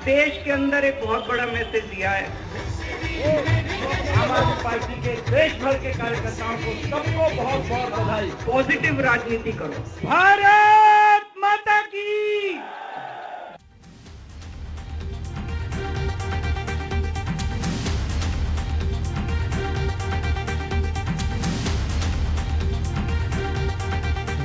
देश के अंदर एक बहुत बड़ा मैसेज दिया है। आम आदमी पार्टी के देश भर के कार्यकर्ताओं को सबको बहुत बहुत बधाई। पॉजिटिव राजनीति करो। भारत माता की।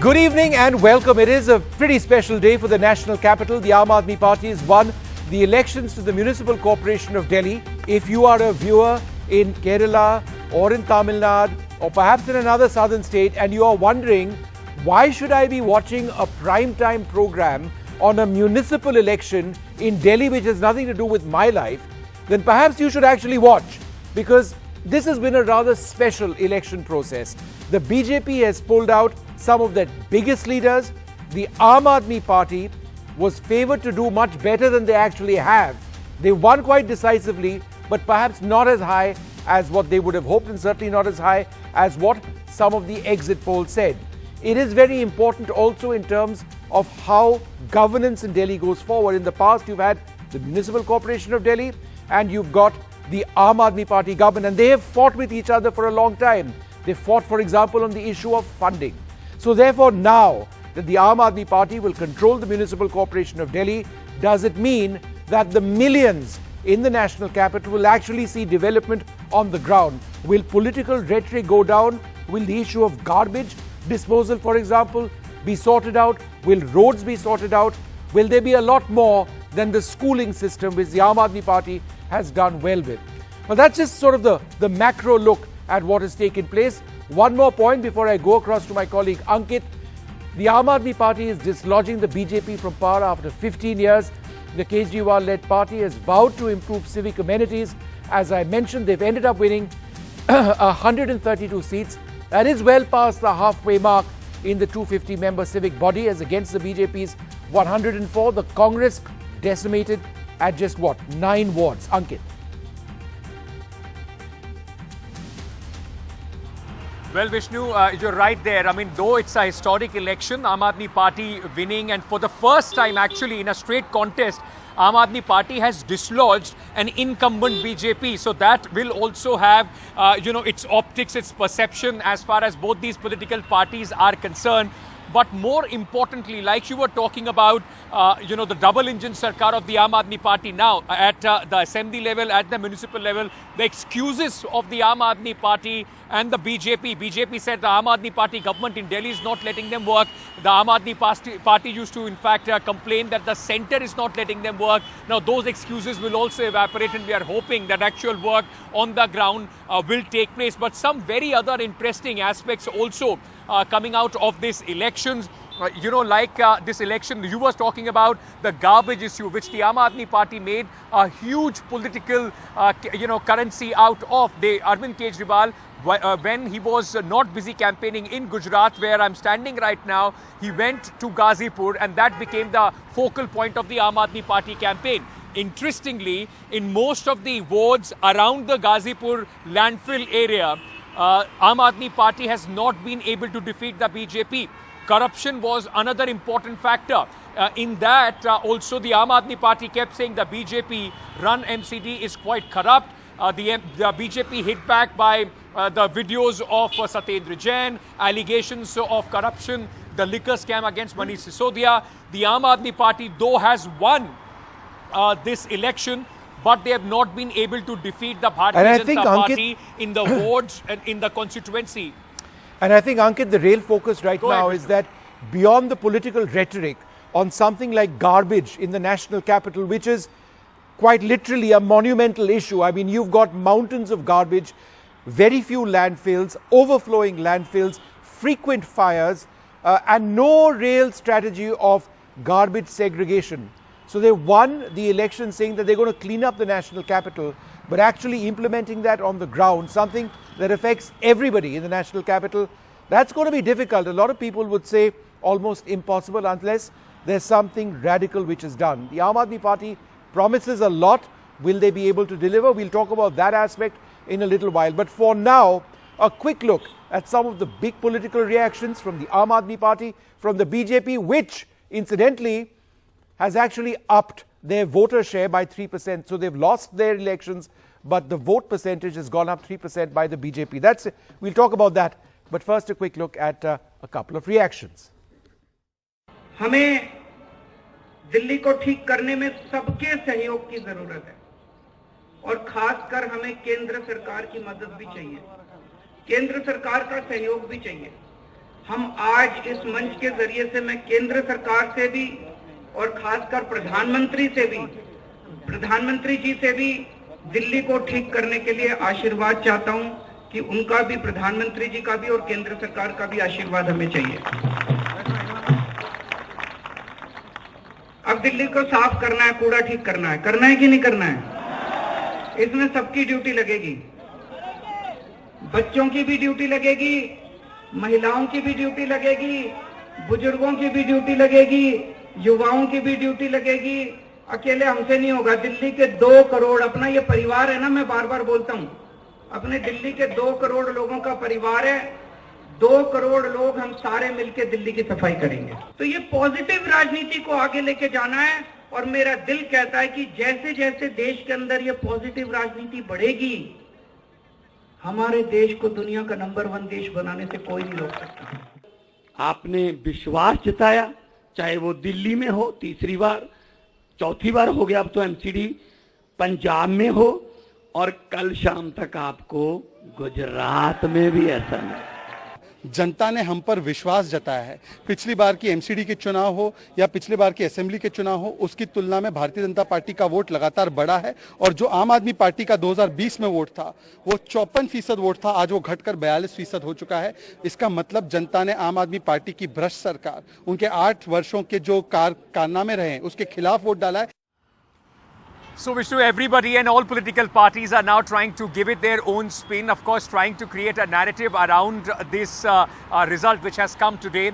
Good evening and welcome. It is a pretty special day for the national capital. The Aam Aadmi Party has won the elections to the Municipal Corporation of Delhi. If you are a viewer in Kerala or in Tamil Nadu or perhaps in another southern state and you are wondering, why should I be watching a prime-time program on a municipal election in Delhi which has nothing to do with my life, then perhaps you should actually watch, because this has been a rather special election process. The BJP has pulled out some of their biggest leaders. The Aam Aadmi Party was favoured to do much better than they actually have. They won quite decisively, but perhaps not as high as what they would have hoped, and certainly not as high as what some of the exit polls said. It is very important also in terms of how governance in Delhi goes forward. In the past, you've had the Municipal Corporation of Delhi and you've got the Aam Aadmi Party government, and they have fought with each other for a long time. They fought, for example, on the issue of funding. So therefore, now that the Aam Aadmi Party will control the Municipal Corporation of Delhi, does it mean that the millions in the national capital will actually see development on the ground? Will political rhetoric go down? Will the issue of garbage disposal, for example, be sorted out? Will roads be sorted out? Will there be a lot more than the schooling system which the Aam Aadmi Party has done well with? Well, that's just sort of the macro look at what has taken place. One more point before I go across to my colleague Ankit. The Aam Aadmi Party is dislodging the BJP from power after 15 years. The Kejriwal-led party has vowed to improve civic amenities. As I mentioned, they've ended up winning 132 seats. That is well past the halfway mark in the 250-member civic body as against the BJP's 104. The Congress decimated at just what, 9 wards. Ankit. Well, Vishnu, you're right there. I mean, though it's a historic election, Aam Aadmi Party winning, and for the first time actually in a straight contest, Aam Aadmi Party has dislodged an incumbent BJP. So that will also have, its optics, its perception as far as both these political parties are concerned. But more importantly, like you were talking about, the double engine sarkar of the Aam Aadmi Party now at the assembly level, at the municipal level, the excuses of the Aam Aadmi Party and the BJP. BJP said the Aam Aadmi Party government in Delhi is not letting them work. The Aam Aadmi Party used to, in fact, complain that the centre is not letting them work. Now, those excuses will also evaporate, and we are hoping that actual work on the ground will take place. But some very other interesting aspects also coming out of this elections. This election, you were talking about the garbage issue, which the Aam Aadmi Party made a huge political, currency out of. Arvind Kejriwal, when he was not busy campaigning in Gujarat, where I'm standing right now, he went to Ghazipur, and that became the focal point of the Aam Aadmi Party campaign. Interestingly, in most of the wards around the Ghazipur landfill area, Aam Aadmi Party has not been able to defeat the BJP. Corruption was another important factor. In that, also the Aam Aadmi Party kept saying the BJP run MCD is quite corrupt. The BJP hit back by the videos of Satyendra Jain, allegations of corruption, the liquor scam against Manish Sisodia. The Aam Aadmi Party, though, has won this election, but they have not been able to defeat the Bharatiya Janata Party in the wards and in the constituency. And I think, Ankit, the real focus right now is that beyond the political rhetoric on something like garbage in the national capital, which is quite literally a monumental issue. I mean, you've got mountains of garbage, very few landfills, overflowing landfills, frequent fires, and no real strategy of garbage segregation. So they won the election saying that they're going to clean up the national capital, but actually implementing that on the ground, something that affects everybody in the national capital, that's going to be difficult. A lot of people would say almost impossible unless there's something radical which is done. The Aam Aadmi Party promises a lot. Will they be able to deliver? We'll talk about that aspect in a little while. But for now, a quick look at some of the big political reactions from the Aam Aadmi Party, from the BJP, which incidentally has actually upped their voter share by 3%. So they've lost their elections, but the vote percentage has gone up 3% by the BJP. We'll talk about that. But first, a quick look at a couple of reactions. हमें दिल्ली को ठीक करने में सबके सहयोग की जरूरत है और खासकर हमें केंद्र सरकार की मदद भी चाहिए, केंद्र सरकार का सहयोग भी चाहिए। हम आज इस मंच के जरिए से मैं केंद्र सरकार से भी और खासकर प्रधानमंत्री जी से भी दिल्ली को ठीक करने के लिए आशीर्वाद चाहता हूं कि उनका भी, प्रधानमंत्री जी का भी और केंद्र सरकार का भी आशीर्वाद हमें चाहिए। अब दिल्ली को साफ करना है, कूड़ा ठीक करना है कि नहीं करना है? इसमें सबकी ड्यूटी लगेगी, बच्चों की भी ड्यूटी लगेगी, महिलाओं की भी ड्यूटी लगेगी, बुजुर्गों की भी ड्यूटी लगेगी, युवाओं की भी ड्यूटी लगेगी। अकेले हमसे नहीं होगा। दिल्ली के 2 करोड़, अपना ये परिवार है ना, मैं बार बार बोलता हूं, अपने दिल्ली के 2 करोड़ लोगों का परिवार है। 2 करोड़ लोग हम सारे मिलकर दिल्ली की सफाई करेंगे। तो ये पॉजिटिव राजनीति को आगे लेके जाना है और मेरा दिल कहता है कि जैसे जैसे देश के अंदर ये पॉजिटिव राजनीति बढ़ेगी, हमारे देश को दुनिया का नंबर 1 देश बनाने से कोई नहीं रोक सकता। आपने विश्वास जताया, चाहे वो दिल्ली में हो, तीसरी बार, चौथी बार हो गया, अब तो एमसीडी पंजाब में हो, और कल शाम तक आपको गुजरात में भी ऐसा नहीं। जनता ने हम पर विश्वास जताया है। पिछली बार की एमसीडी के चुनाव हो या पिछले बार की असेंबली के चुनाव हो, उसकी तुलना में भारतीय जनता पार्टी का वोट लगातार बढ़ा है। और जो आम आदमी पार्टी का 2020 में वोट था वो 54% वोट था, आज वो घटकर 42% हो चुका है। इसका मतलब जनता ने आम आदमी पार्टी की भ्रष्ट सरकार, उनके 8 वर्षों के जो कारनामे रहे हैं, उसके खिलाफ वोट डाला है। So Vishnu, everybody and all political parties are now trying to give it their own spin, of course trying to create a narrative around this result which has come today.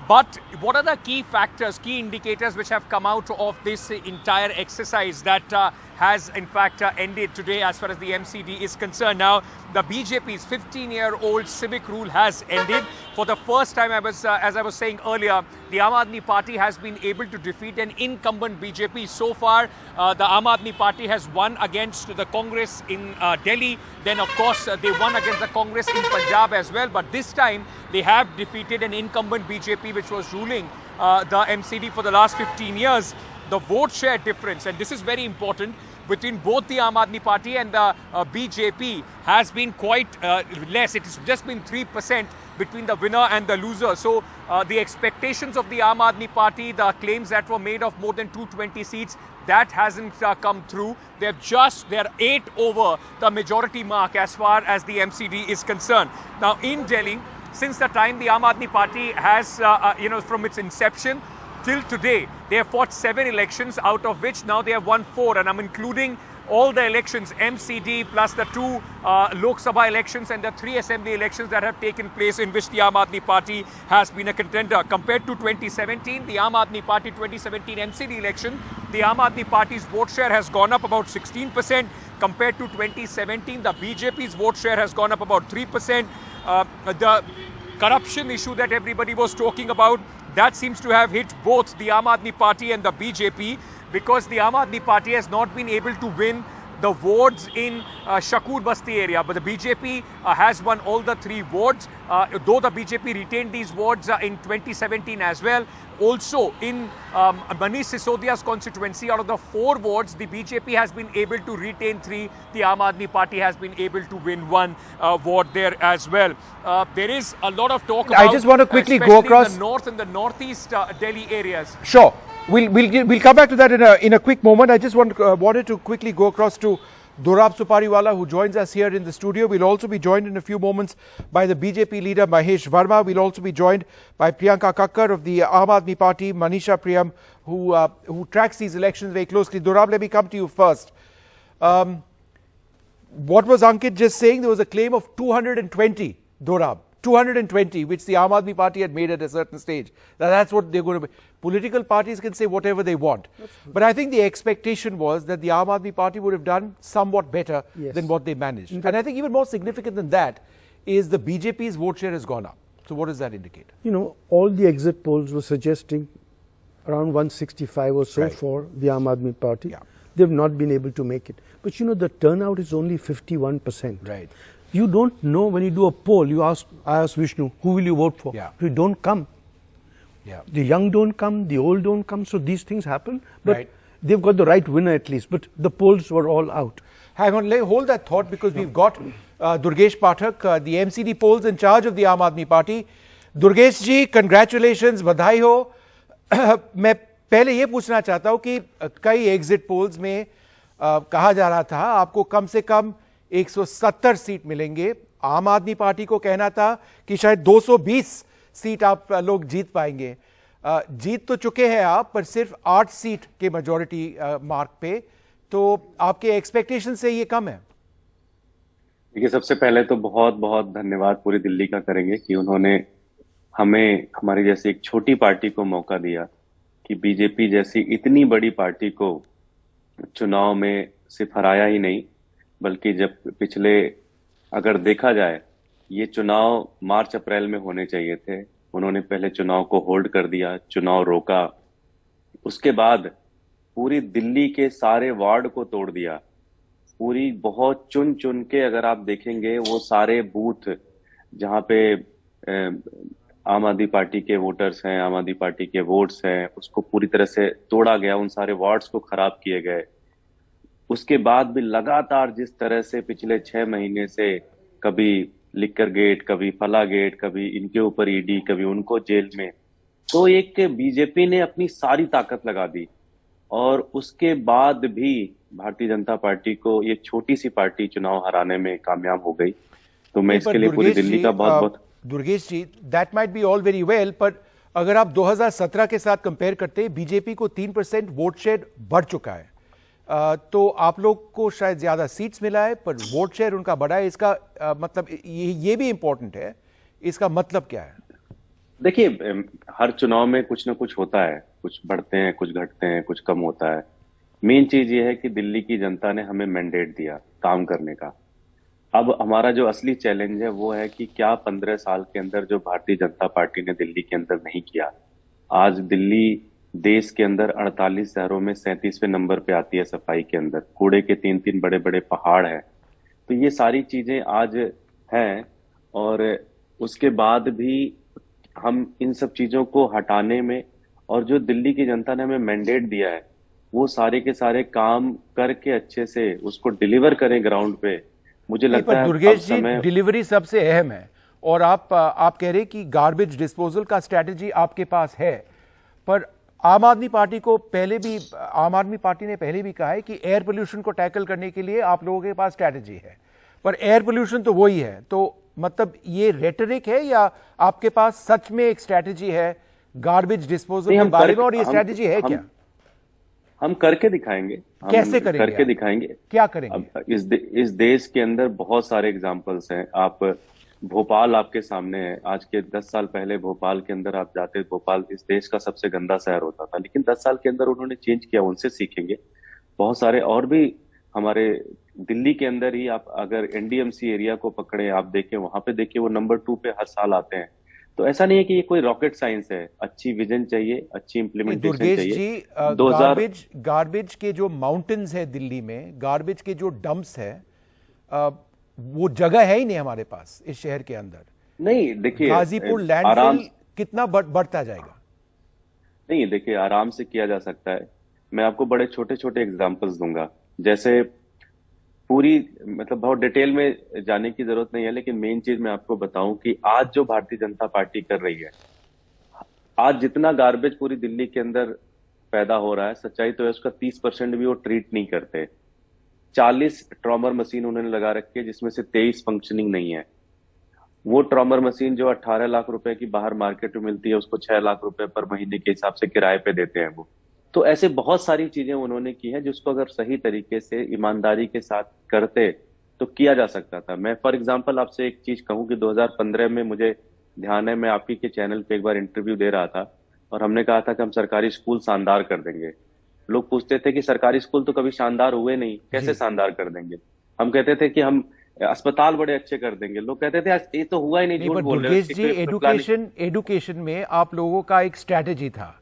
But what are the key factors, key indicators which have come out of this entire exercise that has in fact ended today as far as the MCD is concerned? Now, the BJP's 15-year-old civic rule has ended. For the first time, as I was saying earlier, the Aam Aadmi Party has been able to defeat an incumbent BJP. So far, the Aam Aadmi Party has won against the Congress in Delhi. Then, of course, they won against the Congress in Punjab as well. But this time, they have defeated an incumbent BJP which was ruling the MCD for the last 15 years. The vote share difference, and this is very important, between both the Aam Aadmi Party and the BJP has been quite less. It has just been 3% between the winner and the loser. So the expectations of the Aam Aadmi Party, the claims that were made of more than 220 seats, that hasn't come through. They're 8 over the majority mark as far as the MCD is concerned. Now in Delhi, since the time the Aam Aadmi Party has, from its inception till today, they have fought 7 elections, out of which now they have won 4, and I'm including all the elections, MCD plus the 2 Lok Sabha elections and the 3 assembly elections that have taken place in which the Aam Aadmi Party has been a contender. Compared to 2017, the Aam Aadmi Party 2017 MCD election, the Aam Aadmi Party's vote share has gone up about 16%. Compared to 2017, the BJP's vote share has gone up about 3%. The corruption issue that everybody was talking about, that seems to have hit both the Aam Aadmi Party and the BJP, because the Aam Aadmi Party has not been able to win the wards in Shakur Basti area, but the BJP has won all the 3 wards, though the BJP retained these wards in 2017 as well. Also in Manish Sisodia's constituency, out of the 4 wards, the BJP has been able to retain 3. The Aam Aadmi Party has been able to win 1 ward there as well. There is a lot of talk about, I just want to quickly go across the north and the northeast Delhi areas. Sure. We'll come back to that in a quick moment. I just wanted to quickly go across to Dorab Supariwala, who joins us here in the studio. We'll also be joined in a few moments by the BJP leader Mahesh Verma. We'll also be joined by Priyanka Kakkar of the Aam Aadmi Party, Manisha Priyam, who tracks these elections very closely. Dorab, let me come to you first. What was Ankit just saying? There was a claim of 220, Dorab. 220, which the Aam Aadmi Party had made at a certain stage. That's what they're going to be. Political parties can say whatever they want. But I think the expectation was that the Aam Aadmi Party would have done somewhat better than what they managed. And I think even more significant than that is the BJP's vote share has gone up. So what does that indicate? You know, all the exit polls were suggesting around 165 or so Right. for the Aam Aadmi Party. Yeah. They've not been able to make it. But you know, the turnout is only 51%. Right. You don't know when you do a poll, I ask Vishnu, who will you vote for? Yeah. You don't come. Yeah. The young don't come, the old don't come, so these things happen. But Right. they've got the right winner at least. But the polls were all out. Hang on, hold that thought because we've got Durgesh Pathak, the MCD polls in charge of the Aam Aadmi Party. Durgesh ji, congratulations, बधाई हो. मैं पहले ये पूछना चाहता हूं कि कई एग्जिट पोल्स में कहा जा रहा था आपको कम से कम 170 सीट मिलेंगे. आम आदमी पार्टी को कहना था कि शायद 220 सीट आप लोग जीत पाएंगे. जीत तो चुके हैं आप, पर सिर्फ 8 सीट के मेजॉरिटी मार्क पे. तो आपके एक्सपेक्टेशन से ये कम है. देखिए, सबसे पहले तो बहुत बहुत धन्यवाद पूरी दिल्ली का करेंगे कि उन्होंने हमें हमारी जैसी एक छोटी पार्टी को मौका दिया कि बीजेपी जैसी इतनी बड़ी पार्टी को चुनाव में सिर्फ हराया ही नहीं, बल्कि जब पिछले अगर देखा जाए ये चुनाव मार्च अप्रैल में होने चाहिए थे, उन्होंने पहले चुनाव को होल्ड कर दिया, चुनाव रोका, उसके बाद पूरी दिल्ली के सारे वार्ड को तोड़ दिया. पूरी बहुत चुन चुन के अगर आप देखेंगे वो सारे बूथ जहां पे आम आदमी पार्टी के वोटर्स हैं, आम आदमी पार्टी के वोट्स हैं, उसको पूरी तरह से तोड़ा गया, उन सारे वार्ड्स को खराब किए गए. उसके बाद भी लगातार जिस तरह से पिछले 6 महीने से कभी लिकर गेट, कभी फला गेट, कभी इनके ऊपर ईडी, कभी उनको जेल में, तो एक बीजेपी ने अपनी सारी ताकत लगा दी और उसके बाद भी भारतीय जनता पार्टी को ये छोटी सी पार्टी चुनाव हराने में कामयाब हो गई. तो मैं इसके लिए पूरी दिल्ली का बहुत बहुत. Durgesh ji, that might be all very well, पर अगर आप 2017 के साथ कंपेयर करते हैं, बीजेपी को 3% वोट शेयर बढ़ चुका है. तो आप लोग को शायद ज्यादा सीट्स मिला है, पर वोट शेयर उनका बढ़ा है. इसका मतलब ये भी इंपॉर्टेंट है. इसका मतलब क्या है? देखिए, हर चुनाव में कुछ ना कुछ होता है, कुछ बढ़ते हैं, कुछ घटते हैं, कुछ कम होता है. मेन चीज ये है कि दिल्ली की जनता ने हमें मैंडेट दिया काम करने का. अब हमारा जो असली चैलेंज है वो है कि क्या 15 साल के अंदर जो भारतीय जनता पार्टी ने दिल्ली के अंदर नहीं किया. आज दिल्ली देश के अंदर 48 शहरों में 37वें नंबर पे आती है सफाई के अंदर. कूड़े के 3-3 बड़े बड़े पहाड़ हैं. तो ये सारी चीजें आज हैं और उसके बाद भी हम इन सब चीजों को हटाने में और जो दिल्ली की जनता ने हमें मैंडेट दिया है वो सारे के सारे काम करके अच्छे से उसको डिलीवर करें ग्राउंड पे. मुझे लगता है दुर्गेश जी, डिलीवरी सबसे अहम है. और आप कह रहे हैं कि गार्बेज डिस्पोजल का स्ट्रैटेजी आपके पास है, पर आम आदमी पार्टी ने पहले भी कहा है कि एयर पोल्यूशन को टैकल करने के लिए आप लोगों के पास स्ट्रैटेजी है, पर एयर पोल्यूशन तो वही है. तो मतलब ये रेटरिक है या आपके पास सच में एक स्ट्रैटेजी है गार्बेज डिस्पोजल के बारे में, और ये स्ट्रैटेजी है क्या? हम करके दिखाएंगे. कैसे करेंगे? करके दिखाएंगे. क्या करेंगे? इस देश के अंदर बहुत सारे एग्जाम्पल्स हैं. आप भोपाल आपके सामने है. आज के 10 साल पहले भोपाल के अंदर आप जाते, भोपाल इस देश का सबसे गंदा शहर होता था, लेकिन 10 साल के अंदर उन्होंने चेंज किया. उनसे सीखेंगे. बहुत सारे और भी हमारे दिल्ली के अंदर ही आप अगर एनडीएमसी एरिया को पकड़े, आप देखें वहां पे देखिए वो नंबर 2 पे हर साल आते हैं. तो ऐसा नहीं है कि ये कोई रॉकेट साइंस है. अच्छी विजन चाहिए, अच्छी इंप्लीमेंटेशन चाहिए. गार्बेज के जो माउंटेन्स है दिल्ली में, गार्बेज के जो डंप्स है, वो जगह है ही नहीं हमारे पास इस शहर के अंदर. नहीं, देखिए गाजीपुर लैंडफिल कितना बढ़ता जाएगा? नहीं, देखिए आराम से किया जा सकता है. मैं आपको बड़े छोटे छोटे एग्जांपल्स दूंगा. जैसे पूरी मतलब बहुत डिटेल में जाने की जरूरत नहीं है, लेकिन मेन चीज मैं आपको बताऊं कि आज जो भारतीय जनता पार्टी कर रही है, आज जितना गार्बेज पूरी दिल्ली के अंदर पैदा हो रहा है, सच्चाई तो है उसका 30% भी वो ट्रीट नहीं करते. 40 ट्रॉमर मशीन उन्होंने लगा रखी है जिसमें से 23 फंक्शनिंग नहीं है. वो ट्रॉमर मशीन जो 18 लाख रुपए की बाहर मार्केट में मिलती है, उसको 6 लाख रुपए पर महीने के हिसाब से किराए पे देते हैं वो. तो ऐसे बहुत सारी चीजें उन्होंने की है जिसको अगर सही तरीके से ईमानदारी के साथ करते तो किया जा सकता था. मैं फॉर एग्जांपल आपसे एक चीज कहूं कि 2015 में मुझे ध्यान है, मैं आप ही के चैनल पे एक बार इंटरव्यू दे रहा था और हमने कहा था कि हम सरकारी स्कूल शानदार कर देंगे. लोग पूछते थे कि सरकारी स्कूल तो कभी शानदार हुए नहीं, कैसे शानदार कर देंगे? हम कहते थे कि हम अस्पताल बड़े अच्छे कर देंगे. लोग कहते थे ये तो हुआ ही नहीं, झूठ बोल रहे हो. एजुकेशन में आप लोगों का एक स्ट्रैटेजी था.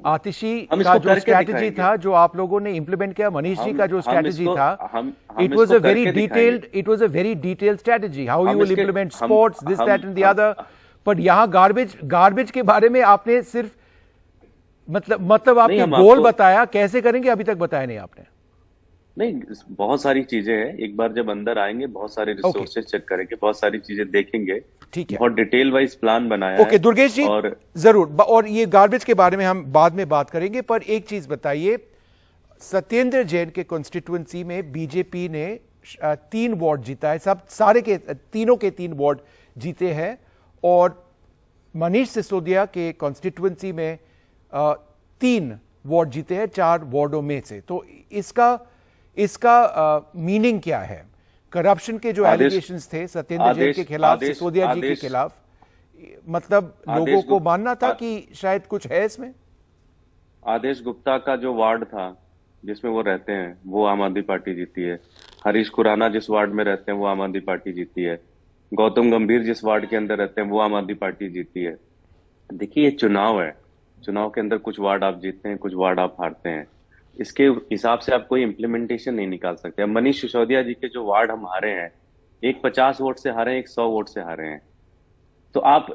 आतिशी हम का इसको जो करके स्ट्रैटेजी दिखाएंगे। था, जो आप लोगों ने इम्प्लीमेंट किया, मनीष जी का जो हम स्ट्रैटेजी इसको- था, हम इट वाज इसको अ वेरी करके डिटेल्ड, दिखाएंगे। It was a very detailed strategy, how you हम विल इसके- इम्प्लीमेंट हम- स्पोर्ट्स, दिस हम- दैट एंड द हम- अदर। बट यहाँ गार्बेज के बारे में आपने सिर्फ मतलब आपने हम गोल आपको- बताया, कैसे करेंगे अभी तक बताया नहीं आपने। नहीं, बहुत सारी चीजें हैं। एक बार जब अंदर आएंगे, बहुत सारे रिसोर्सेज चेक करेंगे, बहुत सारी चीजें देखेंगे। ठीक है। बहुत डिटेल वाइज प्लान बनाया ओके है। दुर्गेश जी, और जरूर, और ये गार्बेज के बारे में हम बाद में बात करेंगे, पर एक चीज बताइए, सत्येंद्र जैन के कॉन्स्टिट्यूएंसी में बीजेपी ने 3 वार्ड जीता है, सब सारे के तीनों के 3 वार्ड जीते हैं, और मनीष सिसोदिया के कॉन्स्टिट्यूएंसी में 3 वार्ड जीते हैं 4 वार्डों में से। तो इसका मीनिंग क्या है? करप्शन के जो एलिगेशंस थे सत्येंद्र जैन के खिलाफ, सिसोदिया जी के खिलाफ, मतलब लोगों को मानना था कि शायद कुछ है इसमें। आदेश गुप्ता का जो वार्ड था जिसमें वो रहते हैं, वो आम आदमी पार्टी जीती है। हरीश खुराना जिस वार्ड में रहते हैं, वो आम आदमी पार्टी जीती है। गौतम गंभीर जिस वार्ड के अंदर रहते हैं, वो आम आदमी पार्टी जीती है। देखिए, ये चुनाव है, चुनाव के अंदर कुछ वार्ड आप जीतते हैं, कुछ वार्ड आप हारते हैं। इसके हिसाब से आप कोई इम्प्लीमेंटेशन नहीं निकाल सकते। अब मनीष सिसोदिया जी के जो वार्ड हम हारे हैं, एक 50 वोट से हारे हैं, एक 100 वोट से हारे हैं। तो आप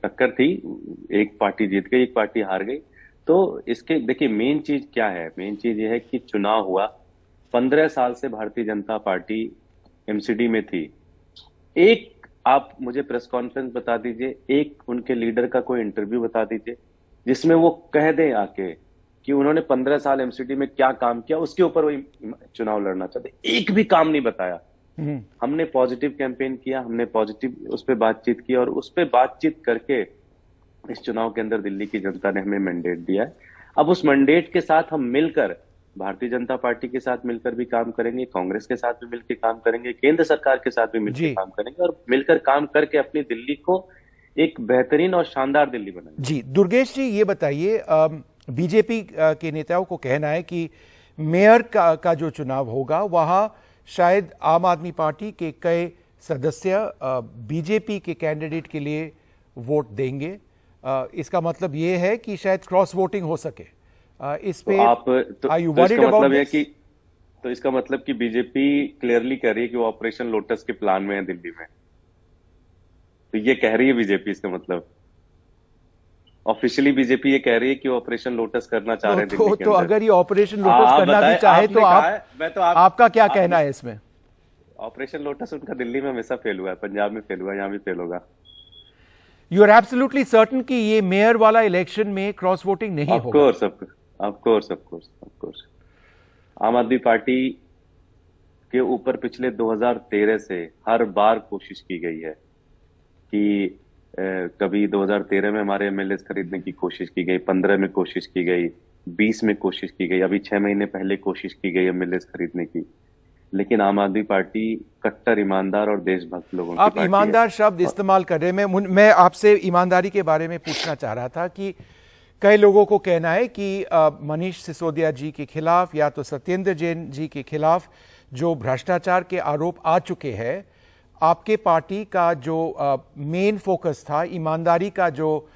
टक्कर थी, एक पार्टी जीत गई, एक पार्टी हार गई। तो इसके देखिए, मेन चीज क्या है? मेन चीज ये है कि चुनाव हुआ, 15 साल से भारतीय जनता पार्टी एमसीडी में थी। एक आप मुझे प्रेस कॉन्फ्रेंस बता दीजिए, एक उनके लीडर का कोई इंटरव्यू बता दीजिए जिसमें वो कह दें आके कि उन्होंने 15 साल एमसीडी में क्या काम किया, उसके ऊपर वो चुनाव लड़ना चाहते। एक भी काम नहीं बताया। हमने पॉजिटिव कैंपेन किया, हमने पॉजिटिव उस पर बातचीत की, और उस पर बातचीत करके इस चुनाव के अंदर दिल्ली की जनता ने हमें मैंडेट दिया है। अब उस मैंडेट के साथ हम मिलकर, भारतीय जनता पार्टी के साथ मिलकर भी काम करेंगे, कांग्रेस के साथ भी मिलकर काम करेंगे, केंद्र सरकार के साथ भी मिलकर काम करेंगे, और मिलकर काम करके अपनी दिल्ली को एक बेहतरीन और शानदार दिल्ली बनाएंगे। जी दुर्गेश जी, ये बताइए, बीजेपी के नेताओं को कहना है कि मेयर का जो चुनाव होगा, वहां शायद आम आदमी पार्टी के कई सदस्य बीजेपी के कैंडिडेट के लिए वोट देंगे। इसका मतलब ये है कि शायद क्रॉस वोटिंग हो सके। इस पे तो इसका मतलब है कि, तो इसका मतलब कि बीजेपी क्लियरली कह रही है कि वो ऑपरेशन लोटस के प्लान में है दिल्ली में। तो ये कह रही है बीजेपी, इसका मतलब ऑफिशियली बीजेपी ये कह रही है कि वो ऑपरेशन लोटस करना चाह रहे हैं दिल्ली के तो अंदर। अगर ये ऑपरेशन लोटस करना भी चाहे तो आपका क्या कहना है इसमें? ऑपरेशन लोटस उनका दिल्ली में हमेशा फेल हुआ है, पंजाब में फेल हुआ है, यहाँ भी फेल होगा। यू आर एब्सोल्युटली सर्टन कि ये मेयर वाला इलेक्शन में क्रॉस वोटिंग नहीं होगा? Of course. आम आदमी पार्टी के ऊपर पिछले 2013 से हर बार कोशिश की गई है कि कभी 2013 में हमारे एमएलए खरीदने की कोशिश की गई, 15 में कोशिश की गई, 20 में कोशिश की गई, अभी 6 महीने पहले कोशिश की गई एमएलए खरीदने की। लेकिन आम आदमी पार्टी कट्टर ईमानदार और देशभक्त लोगों की आप पार्टी ईमानदार है। शब्द इस्तेमाल कर रहे हैं। मैं आपसे ईमानदारी के बारे में पूछना चाह रहा था कि कई लोगों को कहना है कि मनीष सिसोदिया जी के खिलाफ या तो सत्येंद्र जैन जी के खिलाफ जो भ्रष्टाचार के आरोप आ चुके हैं, आपके पार्टी का जो मेन फोकस था, ईमानदारी का जो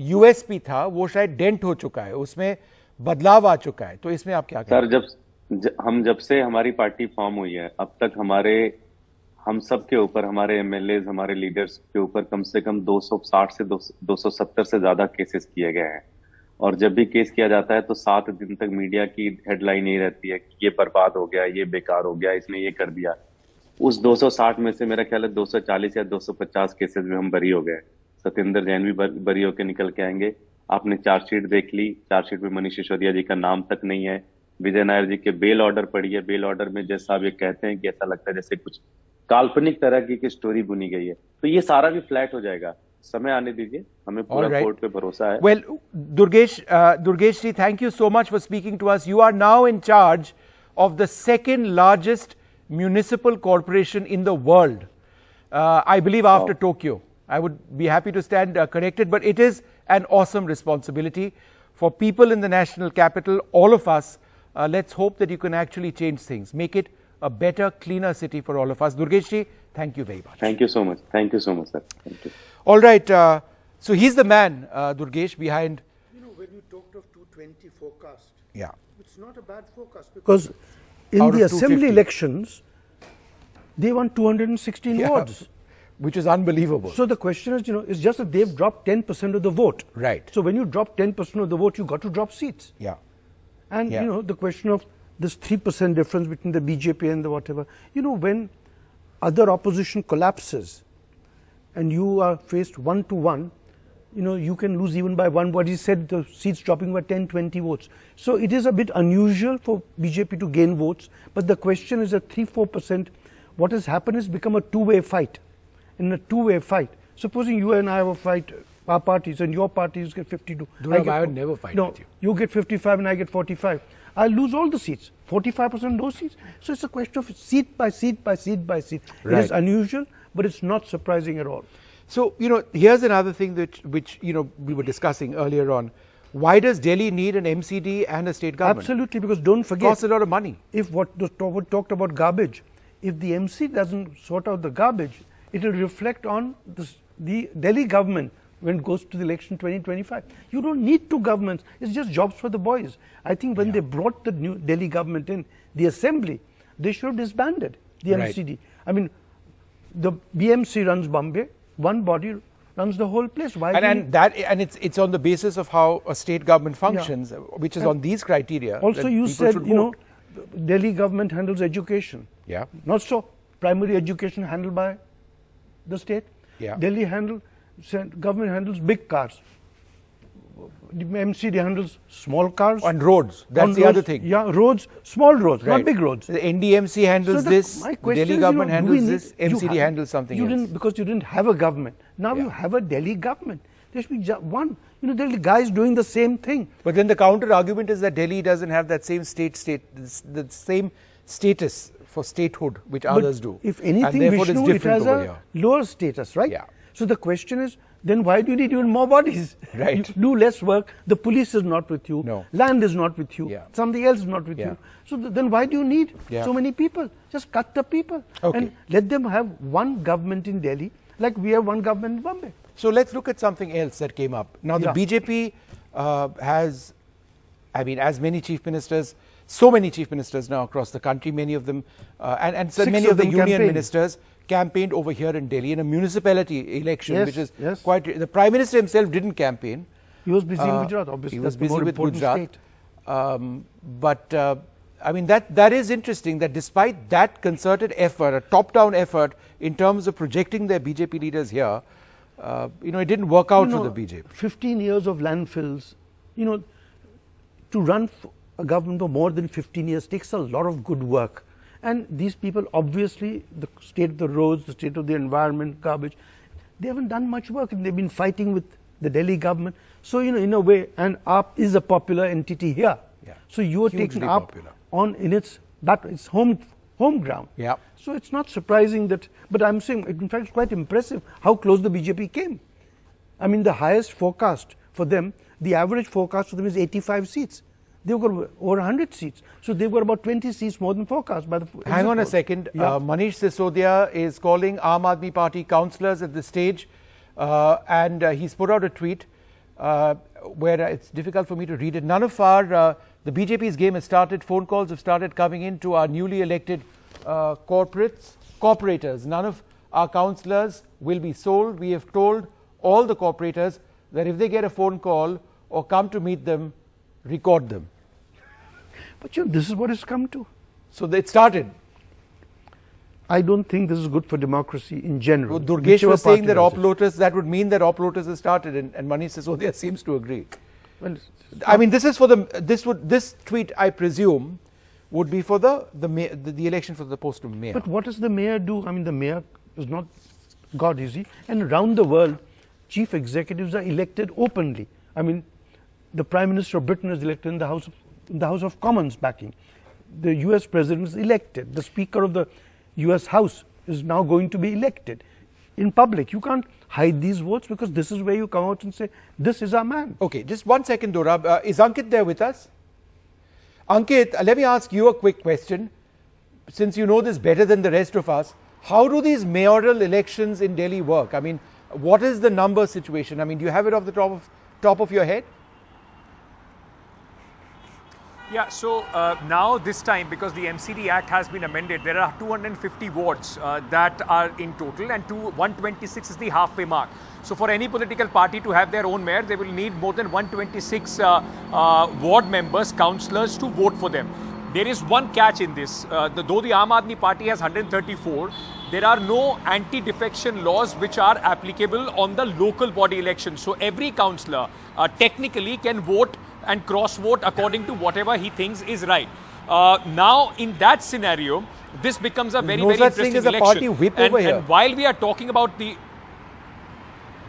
यूएसपी था, वो शायद डेंट हो चुका है, उसमें बदलाव आ चुका है। तो इसमें आप क्या कहें? सर, जब से हमारी पार्टी फॉर्म हुई है, अब तक हम सब के ऊपर, हमारे एमएलए, हमारे लीडर्स के ऊपर कम से कम 260 से 270 से ज्यादा केसेस किए गए हैं। और जब भी केस किया जाता है तो 7 दिन तक मीडिया की हेडलाइन यही रहती है कि ये बर्बाद हो गया, ये बेकार हो गया, इसने ये कर दिया। उस 260 में से मेरा ख्याल है 240 या 250 केसेस में हम बरी हो गए। सत्येंद्र जैन भी बरी होकर निकल के आएंगे। आपने चार्जशीट देख ली, चार्जशीट में मनीष सिसोदिया जी का नाम तक नहीं है। विजय नायर जी के बेल ऑर्डर पड़ी है, बेल ऑर्डर में जैसा आप ये कहते हैं कि ऐसा लगता है जैसे कुछ काल्पनिक तरह की स्टोरी बुनी गई है। तो ये सारा भी फ्लैट हो जाएगा, समय आने दीजिए, हमें पूरा कोर्ट पे भरोसा है। Well, Durgesh ji, thank you so much for speaking to us. You are now in charge of the second largest municipal corporation in the world, I believe after Tokyo. I would be happy to stand corrected, but it is an awesome responsibility for people in the national capital, all of us. Let's hope that you can actually change things, make it a better, cleaner city for all of us. Durgesh ji, thank you very much. Thank you so much. Thank you so much, sir. Thank you. All right. So he's the man, Durgesh, behind when you talked of 220 forecast, Yeah. it's not a bad forecast because in Out the of assembly 250. elections, they won 216 Yeah. wards. Which is unbelievable. So the question is, it's just that they've dropped 10% of the vote. Right. So when you drop 10% of the vote, you got to drop seats. Yeah. And, Yeah. the question of this 3% difference between the BJP and the whatever, when other opposition collapses and you are faced 1-to-1, you can lose even by one. What he said, the seats dropping by 10, 20 votes. So it is a bit unusual for BJP to gain votes. But the question is that 3-4%, what has happened is become a two-way fight. In a two-way fight, supposing you and I have a fight, our parties, and your parties get 52. Durab, I would never fight with you. You get 55 and I get 45. I'll lose all the seats, 45% those seats. So it's a question of seat by seat by seat by seat. Right. It is unusual, but it's not surprising at all. So, here's another thing which we were discussing earlier on. Why does Delhi need an MCD and a state government? Absolutely, because don't It forget, costs a lot of money. if what talked about garbage, if the MC doesn't sort out the garbage, it will reflect on the Delhi government when it goes to the election 2025. You don't need two governments. It's just jobs for the boys. I think when they brought the new Delhi government in, the assembly, they should have disbanded the Right. MCD. I mean, the BMC runs Bombay, one body runs the whole place. Why? And it's on the basis of how a state government functions, which is on these criteria. Also, that you people said, should vote. Delhi government handles education. Yeah. Not so. Primary education handled by the state. Yeah. Delhi government handles big cars. The MCD handles small cars. On roads, that's On the roads, other thing. Yeah, roads, small roads, Right. not big roads. The NDMC handles So this, my the question Delhi is, government do we handles need- this, you MCD have- handles something you else. Didn't, because you didn't have a government. Now you have a Delhi government. There should be one. The guys doing the same thing. But then the counter argument is that Delhi doesn't have that same the same status for statehood which others do. If anything, and therefore Vishnu, it's it different has over a here. lower status, right? Yeah. So the question is, then why do you need even more bodies? Right. You do less work. The police is not with you. No. Land is not with you. Yeah. Something else is not with Yeah. you. So then why do you need Yeah. so many people? Just cut the people Okay. and let them have one government in Delhi, like we have one government in Bombay. So let's look at something else that came up. Now the Yeah. BJP has, as many chief ministers, so many chief ministers now across the country, many of them, and so 6 many of of the them union campaigned. ministers campaigned over here in Delhi in a municipality election, Yes, which is yes. quite. The Prime Minister himself didn't campaign. He was busy in Gujarat, obviously. He was That's the busy more with important Gujarat. state. That is interesting that despite that concerted effort, a top-down effort in terms of projecting their BJP leaders here, it didn't work out for the BJP. 15 years of landfills, to run a government for more than 15 years takes a lot of good work. And these people, obviously, the state of the roads, the state of the environment, garbage, they haven't done much work and they've been fighting with the Delhi government. So, in a way, and AAP is a popular entity here. Yeah. So you are Hugely taking AAP popular. on in its home ground. Yeah. So it's not surprising that, but I'm saying, in fact, it's quite impressive how close the BJP came. I mean, the highest forecast for them, the average forecast for them is 85 seats. They've got over 100 seats. So they've got about 20 seats more than forecast by the. Hang on a second. Yeah. Manish Sisodia is calling Aam Aadmi Party councillors at this stage, and he's put out a tweet where it's difficult for me to read it. None of the BJP's game has started. Phone calls have started coming in to our newly elected corporators. None of our councillors will be sold. We have told all the corporators that if they get a phone call or come to meet them, record them. But this is what it's come to. So it started. I don't think this is good for democracy in general. Durgesh Whichever was saying party that does it. Op-Lotus, that would mean that Op-Lotus has started, and Manish Sisodia seems to agree. Well, This is for this tweet, I presume, would be for the election for the post of mayor. But what does the mayor do? I mean, the mayor is not God, is he? And around the world, chief executives are elected openly. I mean, the Prime Minister of Britain is elected in the House of Commons backing. The US President is elected. The Speaker of the US House is now going to be elected in public. You can't hide these votes because this is where you come out and say, this is our man. Okay, just 1 second, Dorab. Is Ankit there with us? Ankit, let me ask you a quick question. Since you know this better than the rest of us, how do these mayoral elections in Delhi work? I mean, what is the number situation? I mean, do you have it off the top of your head? Yeah, so now this time, because the MCD Act has been amended, there are 250 wards that are in total, and 126 is the halfway mark. So for any political party to have their own mayor, they will need more than 126 ward members, councillors to vote for them. There is one catch in this. Though the Aam Aadmi Party has 134, there are no anti-defection laws which are applicable on the local body elections. So every councillor technically can vote and cross-vote according to whatever he thinks is right. Now, in that scenario, this becomes a very, very interesting election. No such thing as a party whip over here. And while we are talking about the...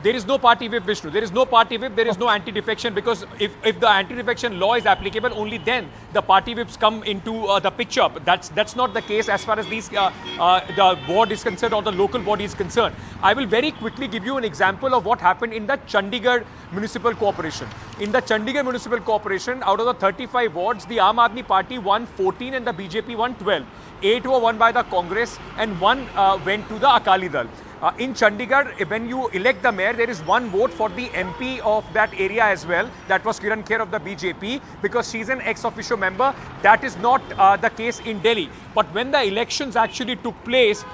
There is no party whip, Vishnu. There is no party whip. There is no anti-defection, because if the anti-defection law is applicable, only then the party whips come into the picture. But that's not the case as far as these the ward is concerned or the local body is concerned. I will very quickly give you an example of what happened in the Chandigarh Municipal Corporation. In the Chandigarh Municipal Corporation, out of the 35 wards, the Aam Aadmi Party won 14 and the BJP won 12. 8 were won by the Congress and 1 went to the Akali Dal. In Chandigarh, when you elect the mayor, there is 1 vote for the MP of that area as well. That was Kiran Kher of the BJP, because she's an ex-officio member. That is not the case in Delhi. But when the elections actually took place,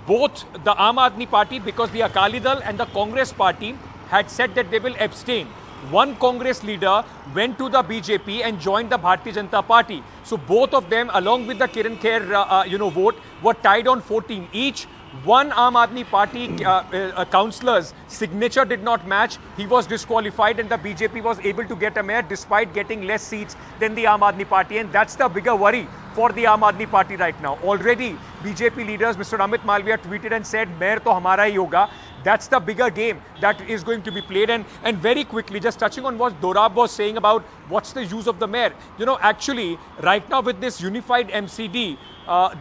both the Aam Aadmi Party, because the Akali Dal and the Congress party had said that they will abstain. One Congress leader went to the BJP and joined the Bharatiya Janata Party. So both of them, along with the Kiran Kher vote, were tied on 14 each. One Aam Aadmi Party councillor's signature did not match. He was disqualified, and the BJP was able to get a mayor despite getting less seats than the Aam Aadmi Party. And that's the bigger worry for the Aam Aadmi Party right now. Already, BJP leaders, Mr. Amit Malviya, tweeted and said, "Mayor to hamara hi hoga." That's the bigger game that is going to be played. And very quickly, just touching on what Dorab was saying about what's the use of the mayor. You know, actually, right now with this unified MCD,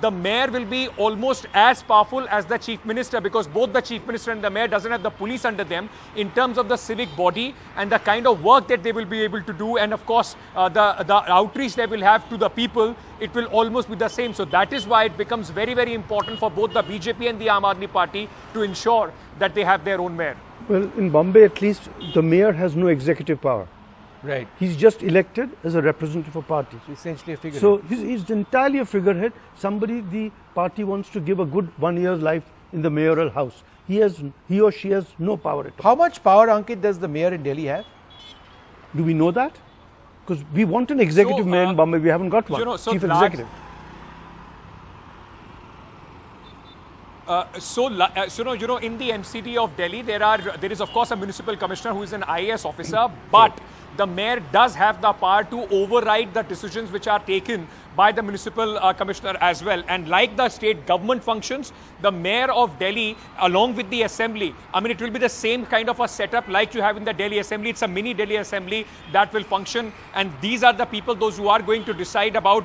the mayor will be almost as powerful as the chief minister, because both the chief minister and the mayor doesn't have the police under them in terms of the civic body and the kind of work that they will be able to do. And of course, the outreach they will have to the people, it will almost be the same. So that is why it becomes very, very important for both the BJP and the Aam Aadmi Party to ensure that they have their own mayor. Well, in Bombay at least, the mayor has no executive power. Right. He's just elected as a representative of party. Essentially a figurehead. So he's entirely a figurehead. Somebody the party wants to give a good 1 year's life in the mayoral house. He or she has no power at all. How much power, Ankit, does the mayor in Delhi have? Do we know that? Because we want an executive mayor in Bombay. We haven't got one. Chief executive. In the MCD of Delhi, there is of course a municipal commissioner who is an IAS officer, but the mayor does have the power to override the decisions which are taken by the municipal commissioner as well. And like the state government functions, the mayor of Delhi, along with the assembly, I mean, it will be the same kind of a setup like you have in the Delhi assembly. It's a mini Delhi assembly that will function. And these are the people, those who are going to decide about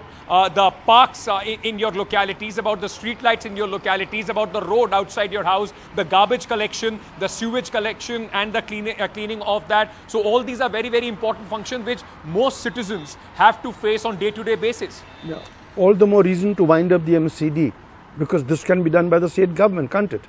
the parks in your localities, about the street lights in your localities, about the road outside your house, the garbage collection, the sewage collection, and the cleaning of that. So all these are very, very important functions which most citizens have to face on day-to-day basis. Yeah. All the more reason to wind up the MCD, because this can be done by the state government, can't it?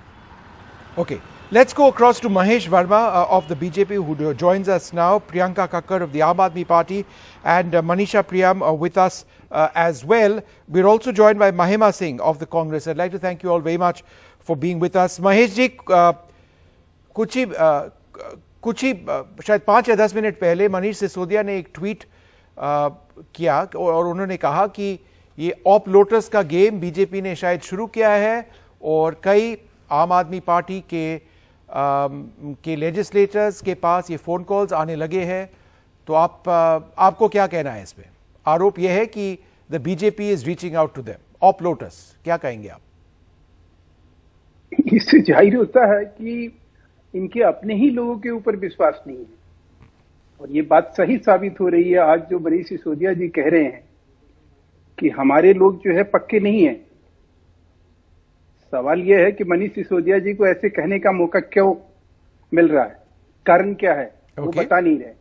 Okay. Let's go across to Mahesh Verma of the BJP, who joins us now, Priyanka Kakkar of the Aam Aadmi Party, and Manisha Priyam with us as well. We're also joined by Mahima Singh of the Congress. I'd like to thank you all very much for being with us. Mahesh ji, कुछ ही शायद 5 या 10 minute पहले मनीष सिसोदिया ने एक tweet किया और उन्होंने कहा कि ये ऑप लोटस का गेम बीजेपी ने शायद शुरू किया है और कई आम आदमी पार्टी के लेजिस्लेटर्स के पास ये फोन कॉल्स आने लगे हैं। तो आपको क्या कहना है इस पे? आरोप ये है कि the BJP is reaching out to them, op lotus, क्या कहेंगे आप? इससे जाहिर होता है कि इनके अपने ही लोगों के ऊपर विश्वास नहीं है, और ये बात सही साबित हो रही है। आज जो मनीष सिसोदिया जी कह रहे हैं कि हमारे लोग जो है पक्के नहीं है, सवाल यह है कि मनीष सिसोदिया जी को ऐसे कहने का मौका क्यों मिल रहा है, कारण क्या है, वो बता नहीं रहे।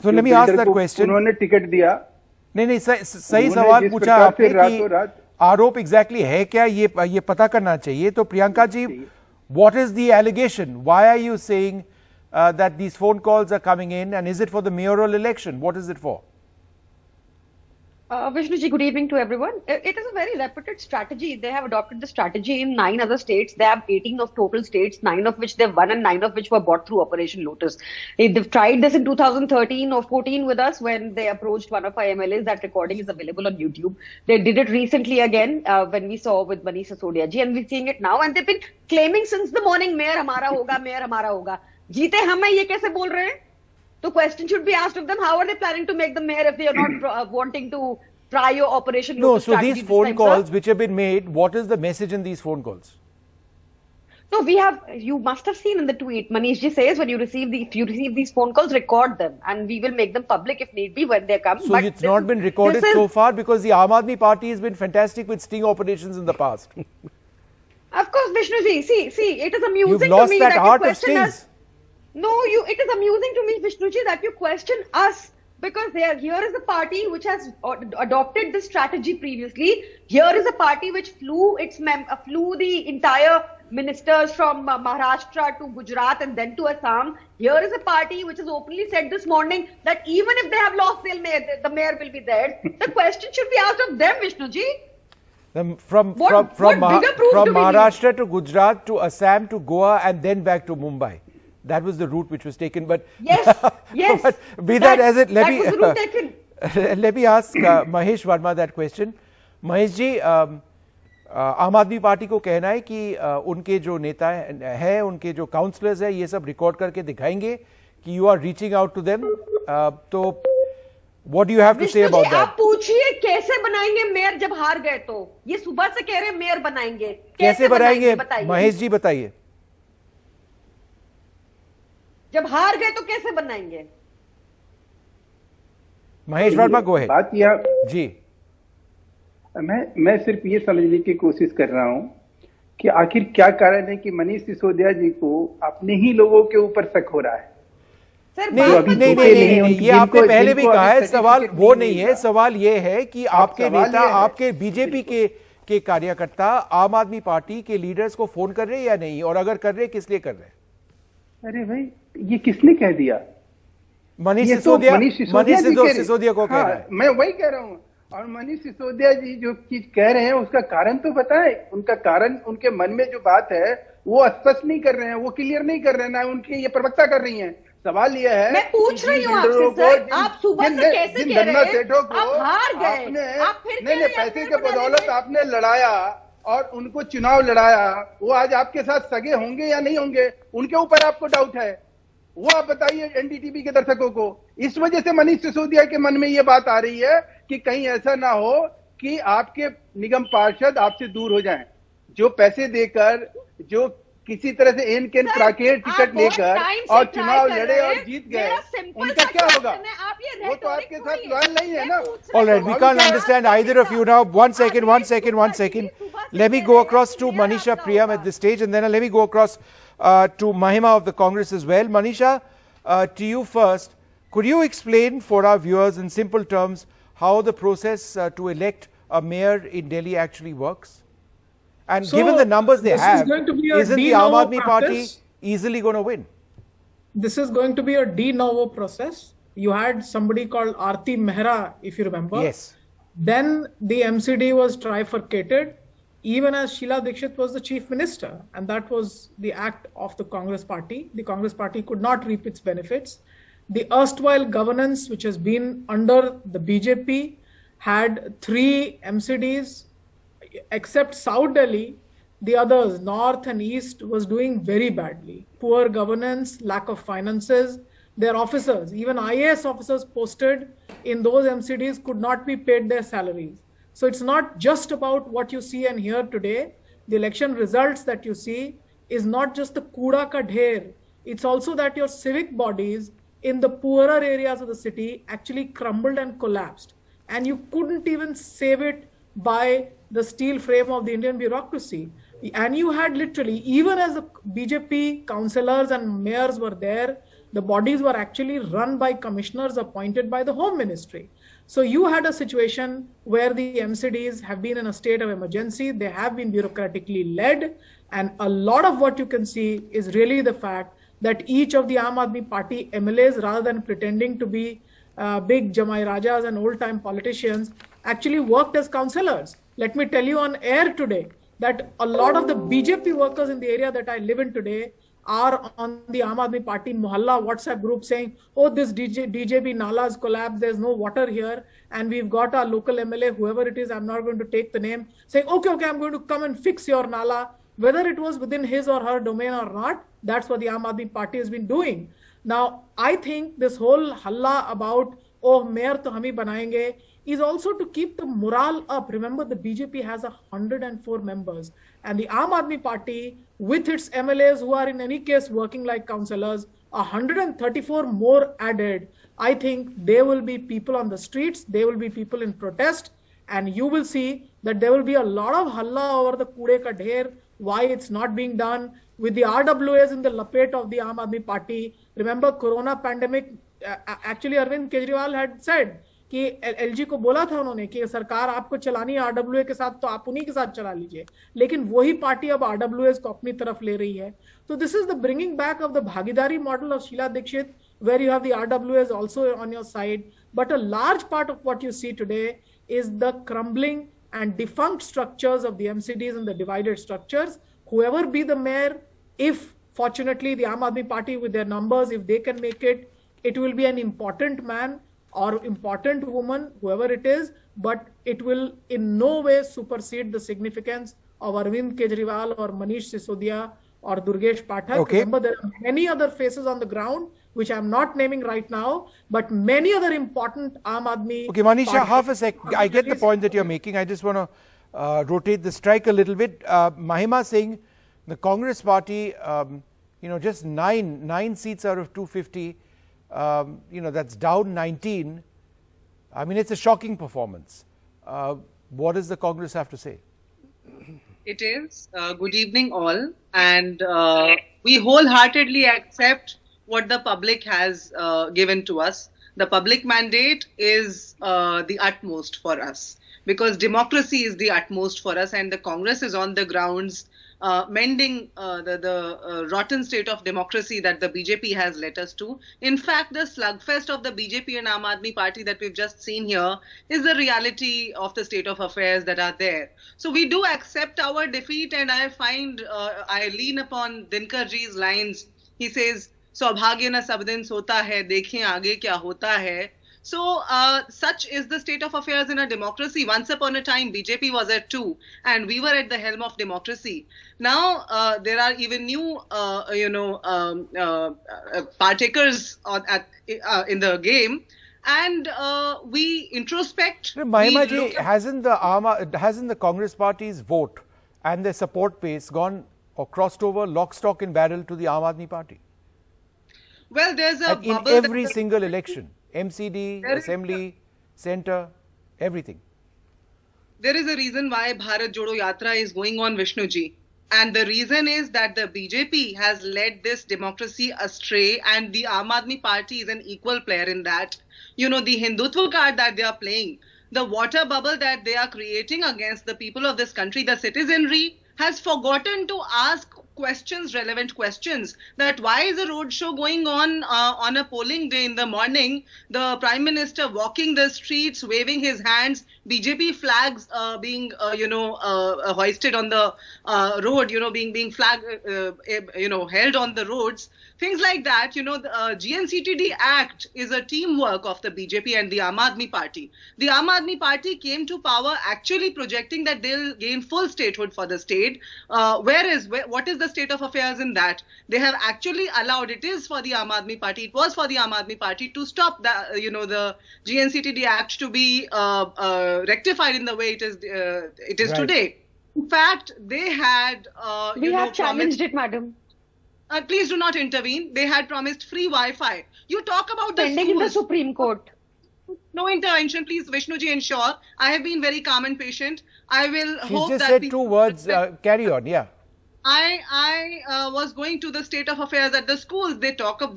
So let me ask that question. उन्होंने टिकट दिया, नहीं सही सवाल पूछा आपने कि आरोप एग्जैक्टली है क्या, ये पता करना चाहिए। तो Priyanka ji, what is the allegation? Why are you saying that these phone calls are coming in, and is it for the mayoral election? What is it for? Vishnuji, good evening to everyone. It is a very repeated strategy. They have adopted the strategy in 9 other states. They have 18 of total states, 9 of which they've won and 9 of which were bought through Operation Lotus. They've tried this in 2013 or 14 with us when they approached one of our MLAs. That recording is available on YouTube. They did it recently again when we saw with Manish Sisodia ji, and we're seeing it now. And they've been claiming since the morning, Mayor hamara hoga, Mayor hamara hoga. Jeete hum hai, ye kaise bol rahe hain? The question should be asked of them, how are they planning to make the mayor if they are not wanting to try your Operation Lotus? No, so these phone calls which have been made, what is the message in these phone calls? No, you must have seen in the tweet, Manish ji says, when if you receive these phone calls, record them and we will make them public if need be when they come. So it's not been recorded so far because the Aam Aadmi Party has been fantastic with sting operations in the past. Of course, Vishnu ji, see, it is amusing You've lost to me that art you of question us. stings. No, it is amusing to me, Vishnuji, that you question us because here is a party which has adopted this strategy previously. Here is a party which flew the entire ministers from Maharashtra to Gujarat and then to Assam. Here is a party which has openly said this morning that even if they have lost the mayor will be theirs. The question should be asked of them, Vishnuji. From Maharashtra to Gujarat to Assam to Goa and then back to Mumbai. That was the route which was taken, but yes. But be that as it, let me ask Mahesh Verma that question. Mahesh ji, आम आदमी party को कहना है कि उनके जो नेता है, उनके जो काउंसलर्स है, ये सब रिकॉर्ड करके दिखाएंगे कि you are reaching out to them. तो what do you have to say about that? आप पूछिए कैसे बनाएंगे मेयर जब हार गए तो? ये सुबह से कह रहे हैं मेयर बनाएंगे. कैसे बनाएंगे? महेश जी बताइए. जब हार गए तो कैसे बनाएंगे? महेश वर्मा गो है. बात यह जी, मैं सिर्फ ये समझने की कोशिश कर रहा हूं कि आखिर क्या कारण है कि मनीष सिसोदिया जी को अपने ही लोगों के ऊपर शक हो रहा है. नहीं, ये आपने पहले भी कहा है. सवाल वो नहीं है. सवाल ये है कि आपके नेता, आपके बीजेपी के कार्यकर्ता आम आदमी पार्टी के लीडर्स को फोन कर रहे हैं या नहीं, और अगर कर रहे हैं किस लिए कर रहे हैं? अरे भाई, ये किसने कह दिया? मनीष सिसोदिया को कह रहा है. मैं वही कह रहा हूँ. और मनीष सिसोदिया जी जो चीज कह रहे हैं उसका कारण तो बताएं. उनका कारण, उनके मन में जो बात है वो स्पष्ट नहीं कर रहे हैं, वो क्लियर नहीं कर रहे हैं, ना उनकी ये प्रवक्ता कर रही हैं. सवाल यह है, मैं पूछ रही हूँ आपसे सर, आप सुबह से कैसे कह रहे हैं? आप हार गए, आप फिर नहीं, पैसे के बदौलत आपने लड़ाया और उनको चुनाव लड़ाया. वो आज आपके साथ सगे होंगे या नहीं होंगे, उनके ऊपर आपको डाउट है. वो आप बताइए एनडीटीवी के दर्शकों को. इस वजह से मनीष सिसोदिया के मन में ये बात आ रही है कि कहीं ऐसा ना हो कि आपके निगम पार्षद आपसे दूर हो जाएं, जो पैसे देकर, जो किसी तरह से एन केन प्राकेट टिकट लेकर और चुनाव लड़े और जीत गए. उनका क्या होगा? वो तो आपके साथ लॉयल नहीं है ना. All right, we can't understand either of you now. One second. Let me go across to Manisha Priyam at this stage, and then let me go across to Mahima of the Congress as well. Manisha, to you first. Could you explain for our viewers in simple terms how the process to elect a mayor in Delhi actually works? And so, given the numbers they have, isn't the Aam Aadmi Party easily going to win? This is going to be a de novo process. You had somebody called Aarti Mehra, if you remember. Yes. Then the MCD was trifurcated, even as Sheila Dikshit was the chief minister. And that was the act of the Congress party. The Congress party could not reap its benefits. The erstwhile governance, which has been under the BJP, had 3 MCDs. Except South Delhi, the others, North and East, was doing very badly. Poor governance, lack of finances. Their officers, even IAS officers posted in those MCDs, could not be paid their salaries. So it's not just about what you see and hear today. The election results that you see is not just the kuda ka dher. It's also that your civic bodies in the poorer areas of the city actually crumbled and collapsed. And you couldn't even save it by the steel frame of the Indian bureaucracy. And you had literally, even as the BJP councillors and mayors were there, the bodies were actually run by commissioners appointed by the Home Ministry. So you had a situation where the MCDs have been in a state of emergency. They have been bureaucratically led. And a lot of what you can see is really the fact that each of the Aam Aadmi Party MLAs, rather than pretending to be big Jamai Rajas and old-time politicians, actually worked as councillors. Let me tell you on air today that a lot of the BJP workers in the area that I live in today are on the Aam Aadmi Party Mohalla WhatsApp group saying, oh, this DJB Nala's collapsed, there's no water here, and we've got our local MLA, whoever it is, I'm not going to take the name, saying, okay, I'm going to come and fix your Nala. Whether it was within his or her domain or not, that's what the Aam Aadmi Party has been doing. Now, I think this whole halla about, oh, mayor to hum hi banayenge, is also to keep the morale up. Remember, the BJP has 104 members, and the Aam Aadmi Party, with its MLAs who are in any case working like councillors, 134 more added. I think there will be people on the streets, there will be people in protest, and you will see that there will be a lot of halla over the kude ka dher, why it's not being done, with the RWAs in the lapet of the Aam Aadmi Party. Remember, Corona pandemic, actually Arvind Kejriwal had said, कि LG को बोला था उन्होंने कि सरकार आपको चलानी है आरडब्ल्यूए के साथ तो आप उन्हीं के साथ चला लीजिए, लेकिन वही पार्टी अब आरडब्ल्यूएस को अपनी तरफ ले रही है. तो this is the bringing back of the bhagidari model of Sheila Dikshit, where you have the RWAs also on your side, but a large part of what you see today is the crumbling and defunct structures of the MCDs and the divided structures. Whoever be the mayor, if fortunately the Aam Aadmi Party with their numbers, if they can make it, it will be an important man or important woman, whoever it is, but it will in no way supersede the significance of Arvind Kejriwal or Manish Sisodia or Durgesh Pathak. Okay. Remember, there are many other faces on the ground, which I'm not naming right now, but many other important Aam Aadmi. Okay, Manisha, Party half a sec. I get the point that you're making. I just want to rotate the strike a little bit. Mahima Singh, the Congress Party, just nine seats out of 250. That's down 19. I mean, it's a shocking performance. What does the Congress have to say? It is. Good evening, all. And we wholeheartedly accept what the public has given to us. The public mandate is the utmost for us, because democracy is the utmost for us, and the Congress is on the grounds mending the rotten state of democracy that the BJP has led us to. In fact, the slugfest of the BJP and Aam Aadmi Party that we've just seen here is the reality of the state of affairs that are there. So we do accept our defeat, and I find I lean upon Dinkar ji's lines. He says, "Saubhagya na sab din sota hai, dekhen aage kya hota hai." So such is the state of affairs in a democracy. Once upon a time, BJP was at 2, and we were at the helm of democracy. Now there are even new, partakers in the game, and we introspect. Mahima ji, hasn't the Congress Party's vote and their support base gone or crossed over lock, stock, and barrel to the Aam Aadmi Party? Well, there's a in every single election. MCD, Assembly, Centre, everything. There is a reason why Bharat Jodo Yatra is going on, Vishnu ji. And the reason is that the BJP has led this democracy astray, and the Aam Aadmi Party is an equal player in that. You know, the Hindutva card that they are playing, the water bubble that they are creating against the people of this country, the citizenry has forgotten to ask questions, relevant questions, that why is a road show going on a polling day in the morning, the Prime Minister walking the streets, waving his hands, BJP flags being hoisted on the road, being flag held on the roads, things like that. The GNCTD Act is a teamwork of the BJP and the Aam Aadmi Party. The Aam Aadmi Party came to power actually projecting that they'll gain full statehood for the state. What is the state of affairs in that? They have actually allowed, it is for the Aam Aadmi Party, it was for the Aam Aadmi Party to stop the GNCTD Act to be rectified in the way it is right today. In fact, they had we have challenged it, madam. Please do not intervene. They had promised free Wi-Fi. You talk about the pending in the Supreme Court. No intervention, please, Vishnuji, ensure. I have been very calm and patient. I will She's hope just that said 2 words. Carry on, yeah. I was going to the state of affairs at the schools. They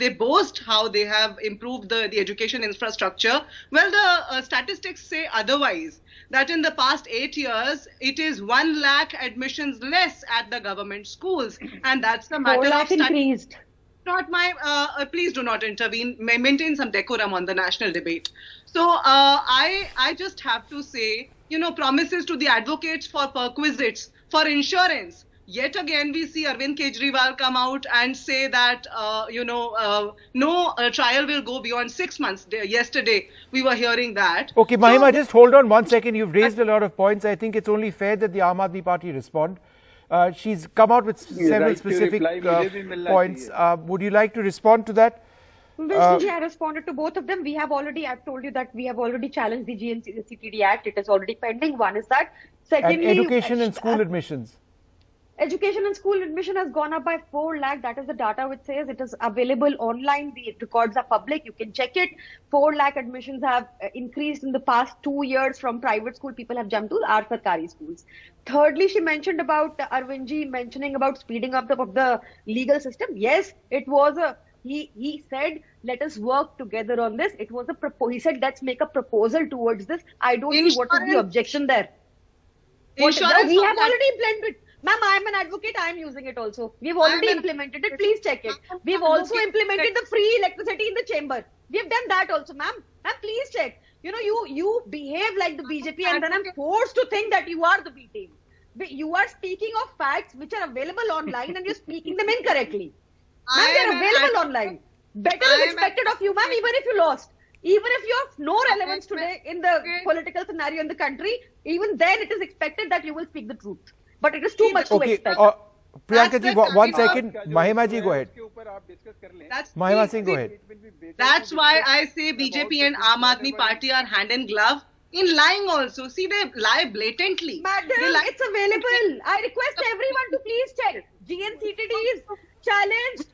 boast how they have improved the education infrastructure. Well, the statistics say otherwise. That in the past 8 years, it is 1 lakh admissions less at the government schools, and that's the matter of increased. Please do not intervene. Maintain some decorum on the national debate. So I just have to say, promises to the advocates for perquisites, for insurance. Yet again, we see Arvind Kejriwal come out and say that, no trial will go beyond 6 months. Yesterday, we were hearing that. Okay, Mahima, just hold on 1 second. You've raised a lot of points. I think it's only fair that the Aam Aadmi Party respond. She's come out with several specific points. Would you like to respond to that? Vishnuji, I responded to both of them. I've told you that we have already challenged the GNCTD Act. It is already pending. One is that. Secondly, and education and school admissions. Education and school admission has gone up by 4 lakh. That is the data which says it is available online. The records are public. You can check it. 4 lakh admissions have increased in the past 2 years from private school. People have jumped to our Sarkari schools. Thirdly, she mentioned about Arvindji mentioning about speeding up of the legal system. Yes, it was he said, let us work together on this. It was he said, let's make a proposal towards this. I don't see what is the objection there. We have already implemented. Ma'am, I'm an advocate. I'm using it also. We've already implemented it. Please check it. We've also implemented the free electricity in the chamber. We've done that also, ma'am. Ma'am, please check. You behave like the BJP and then I'm forced to think that you are the B team. You are speaking of facts which are available online and you're speaking them incorrectly. Ma'am, they're available online. Better is expected of you, ma'am, even if you lost. Even if you have no relevance today in the political scenario in the country, even then it is expected that you will speak the truth. But it is too much to expect. Priyanka ji, 1 second. Mahima ji, go ahead. Mahima Singh, go ahead. That's why I say BJP and Aam Aadmi Party are hand in glove in lying also. See, they lie blatantly. Madam, it's available. I request everyone to please check. GNCTD is challenged.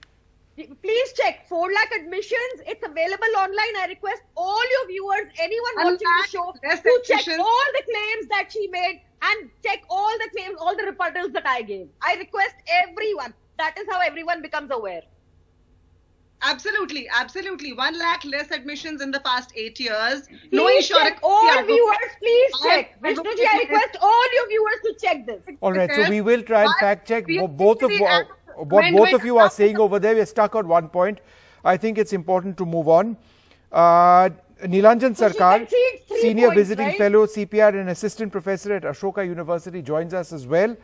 Please check. 4 lakh admissions. It's available online. I request all your viewers, anyone watching the show, to check all the claims that she made and check all the claims, all the rebuttals that I gave. I request everyone. That is how everyone becomes aware. Absolutely. 1 lakh less admissions in the past 8 years. Please no insurance. Check. All viewers, please check. Vishnuji, I request all your viewers to check this. All right, so we will try and fact check both of what both of you are saying over there. We're stuck on 1 point. I think it's important to move on. Nilanjan Sarkar, Senior Visiting Fellow, CPR and Assistant Professor at Ashoka University, joins us as well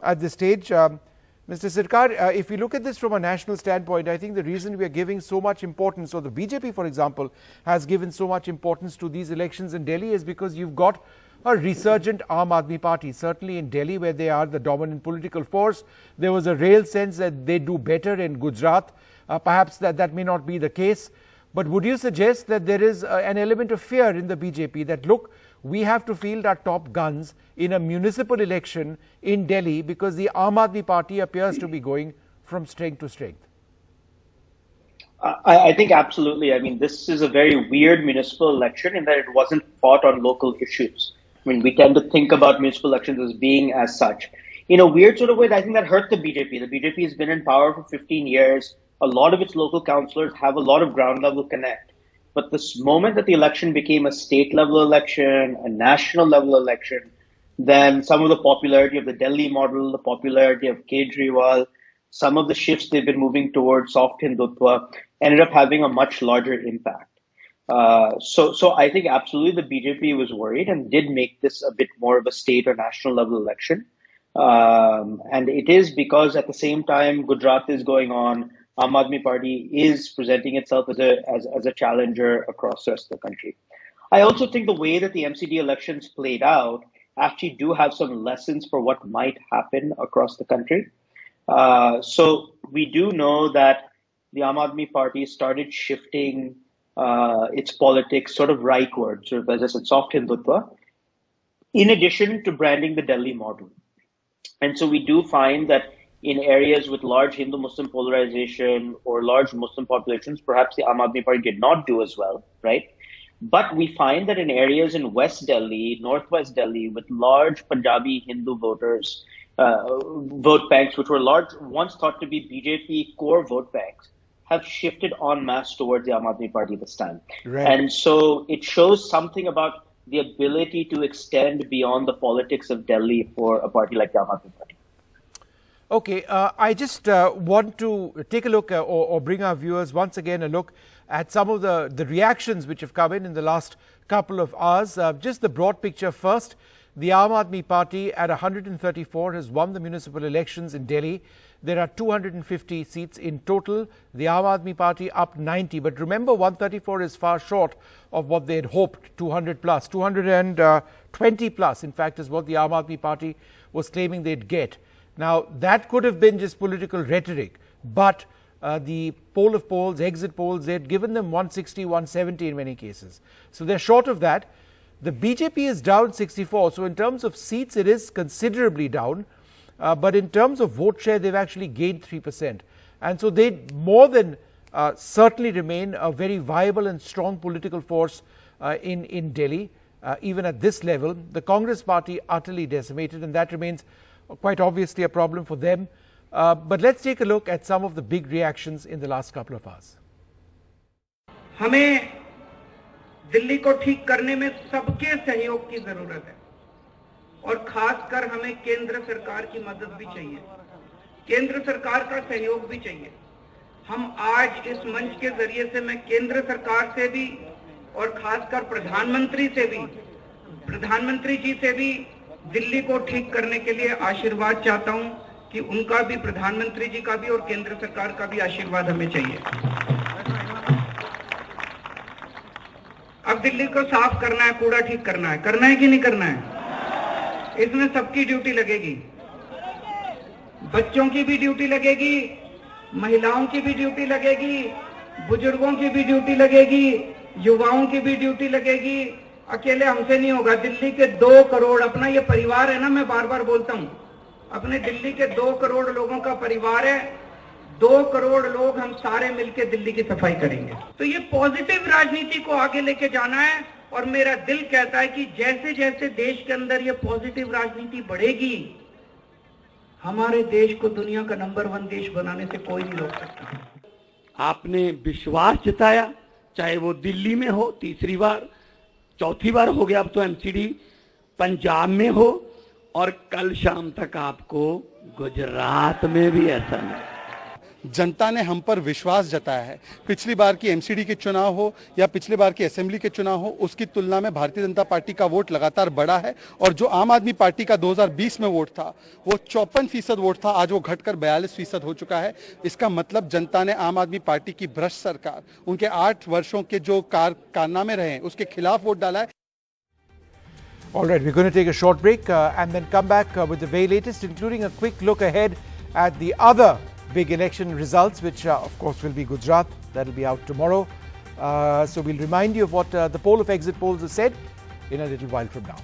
at this stage. Mr. Sarkar, if we look at this from a national standpoint, I think the reason we are giving so much importance, or the BJP, for example, has given so much importance to these elections in Delhi is because you've got a resurgent Aam Aadmi Party. Certainly in Delhi, where they are the dominant political force, there was a real sense that they do better in Gujarat. Perhaps that may not be the case. But would you suggest that there is an element of fear in the BJP that, look, we have to field our top guns in a municipal election in Delhi because the Aam Aadmi Party appears to be going from strength to strength? I think absolutely. I mean, this is a very weird municipal election in that it wasn't fought on local issues. I mean, we tend to think about municipal elections as being as such. In a weird sort of way, I think that hurt the BJP. The BJP has been in power for 15 years. A lot of its local councillors have a lot of ground level connect. But this moment that the election became a state level election, a national level election, then some of the popularity of the Delhi model, the popularity of Kejriwal, some of the shifts they've been moving towards soft Hindutva ended up having a much larger impact. So I think absolutely the BJP was worried and did make this a bit more of a state or national level election. And it is because at the same time Gujarat is going on, Aam Aadmi Party is presenting itself as a challenger across the rest of the country. I also think the way that the MCD elections played out actually do have some lessons for what might happen across the country. So we do know that the Aam Aadmi Party started shifting its politics sort of rightward, sort of, as I said, soft Hindutva, in addition to branding the Delhi model. And so we do find that in areas with large Hindu-Muslim polarization or large Muslim populations, perhaps the Aam Aadmi Party did not do as well, right? But we find that in areas in West Delhi, Northwest Delhi, with large Punjabi Hindu voters, vote banks, which were once thought to be BJP core vote banks, have shifted en masse towards the Aam Aadmi Party this time. Right. And so it shows something about the ability to extend beyond the politics of Delhi for a party like the Aam Aadmi Party. Okay, I just want to take a look or bring our viewers once again a look at some of the reactions which have come in the last couple of hours. Just the broad picture first. The Aam Aadmi Party at 134 has won the municipal elections in Delhi. There are 250 seats in total. The Aam Aadmi Party up 90. But remember, 134 is far short of what they had hoped, 200 plus. 220 plus, in fact, is what the Aam Aadmi Party was claiming they'd get. Now, that could have been just political rhetoric, but the poll of polls, exit polls, they had given them 160, 170 in many cases. So they're short of that. The BJP is down 64. So in terms of seats, it is considerably down. But in terms of vote share, they've actually gained 3%. And so they more than certainly remain a very viable and strong political force in Delhi, even at this level. The Congress party utterly decimated, and that remains quite obviously a problem for them. But let's take a look at some of the big reactions in the last couple of hours. हमें दिल्ली को ठीक करने में सबके सहयोग की जरूरत है और खासकर हमें केंद्र सरकार की मदद भी चाहिए, केंद्र सरकार का सहयोग भी चाहिए। हम आज इस मंच के जरिए से मैं केंद्र सरकार से भी और खासकर प्रधानमंत्री जी से भी दिल्ली को ठीक करने के लिए आशीर्वाद चाहता हूं कि उनका भी, प्रधानमंत्री जी का भी और केंद्र सरकार का भी आशीर्वाद हमें चाहिए। अब दिल्ली को साफ करना है, कूड़ा ठीक करना है कि नहीं करना है? इसमें सबकी ड्यूटी लगेगी, बच्चों की भी ड्यूटी लगेगी, महिलाओं की भी ड्यूटी लगेगी, बुजुर्गों की भी ड्यूटी लगेगी, युवाओं की भी ड्यूटी लगेगी। अकेले हमसे नहीं होगा। दिल्ली के 2 करोड़, अपना ये परिवार है ना, मैं बार बार बोलता हूं, अपने दिल्ली के 2 करोड़ लोगों का परिवार है। 2 करोड़ लोग हम सारे मिलकर दिल्ली की सफाई करेंगे। तो ये पॉजिटिव राजनीति को आगे लेके जाना है और मेरा दिल कहता है कि जैसे जैसे देश के अंदर ये पॉजिटिव राजनीति बढ़ेगी, हमारे देश को दुनिया का नंबर 1 देश बनाने से कोई नहीं रोक सकता। आपने विश्वास जताया, चाहे वो दिल्ली में हो, तीसरी बार, चौथी बार हो गया अब तो एमसीडी पंजाब में हो, और कल शाम तक आपको गुजरात में भी ऐसा नहीं। जनता ने हम पर विश्वास जताया है। पिछली बार की एमसीडी के चुनाव हो या पिछले बार की असेंबली के चुनाव हो, उसकी तुलना में भारतीय जनता पार्टी का वोट लगातार बढ़ा है। और जो आम आदमी पार्टी का 2020 में वोट था, वो 54% वोट था, आज वो घटकर 42% हो चुका है। इसका मतलब जनता ने आम आदमी पार्टी की भ्रष्ट सरकार, उनके 8 वर्षों के जो कारनामे रहे, उसके खिलाफ वोट डाला है। All right, we're going to take a short break and then come back with the very latest, including a quick look ahead at the other big election results, which of course will be Gujarat. That will be out tomorrow. So we'll remind you of what the poll of exit polls have said in a little while from now.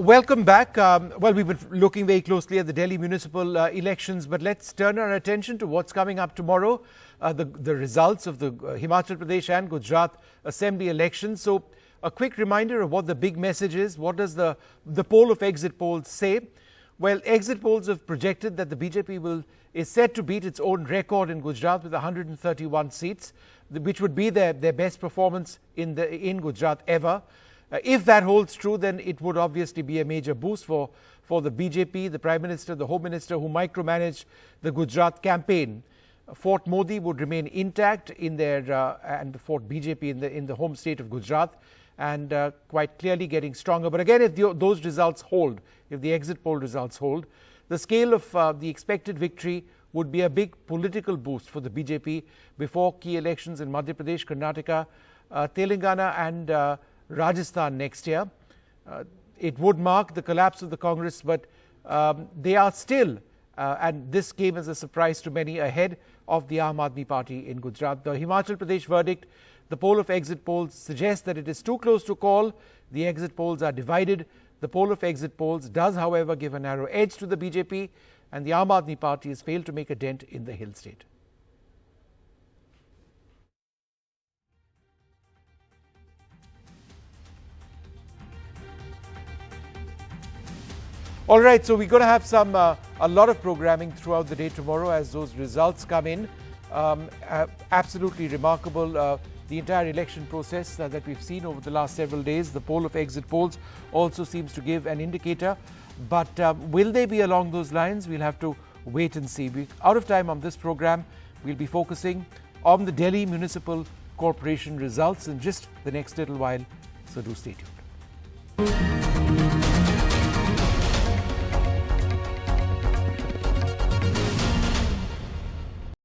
Welcome back. Well, we've been looking very closely at the Delhi municipal elections, but let's turn our attention to what's coming up tomorrow, the results of the Himachal Pradesh and Gujarat assembly elections. So a quick reminder of what the big message is. What does the poll of exit polls say? Well, exit polls have projected that the BJP is set to beat its own record in Gujarat with 131 seats, which would be their best performance in Gujarat ever. If that holds true, then it would obviously be a major boost for the BJP, the Prime Minister, the Home Minister, who micromanaged the Gujarat campaign. Fort Modi would remain intact in their and Fort BJP in the home state of Gujarat, and quite clearly getting stronger. But again, if those results hold, if the exit poll results hold, the scale of the expected victory would be a big political boost for the BJP before key elections in Madhya Pradesh, Karnataka, Telangana and Rajasthan next year. It would mark the collapse of the Congress, but they are still, and this came as a surprise to many, ahead of the Aam Aadmi Party in Gujarat. The Himachal Pradesh verdict, the poll of exit polls suggests that it is too close to call. The exit polls are divided. The poll of exit polls does, however, give a narrow edge to the BJP, and the Aam Aadmi Party has failed to make a dent in the hill state. All right, so we're going to have a lot of programming throughout the day tomorrow as those results come in. Absolutely remarkable, the entire election process that we've seen over the last several days. The poll of exit polls also seems to give an indicator. But will they be along those lines? We'll have to wait and see. We're out of time on this program. We'll be focusing on the Delhi Municipal Corporation results in just the next little while. So do stay tuned.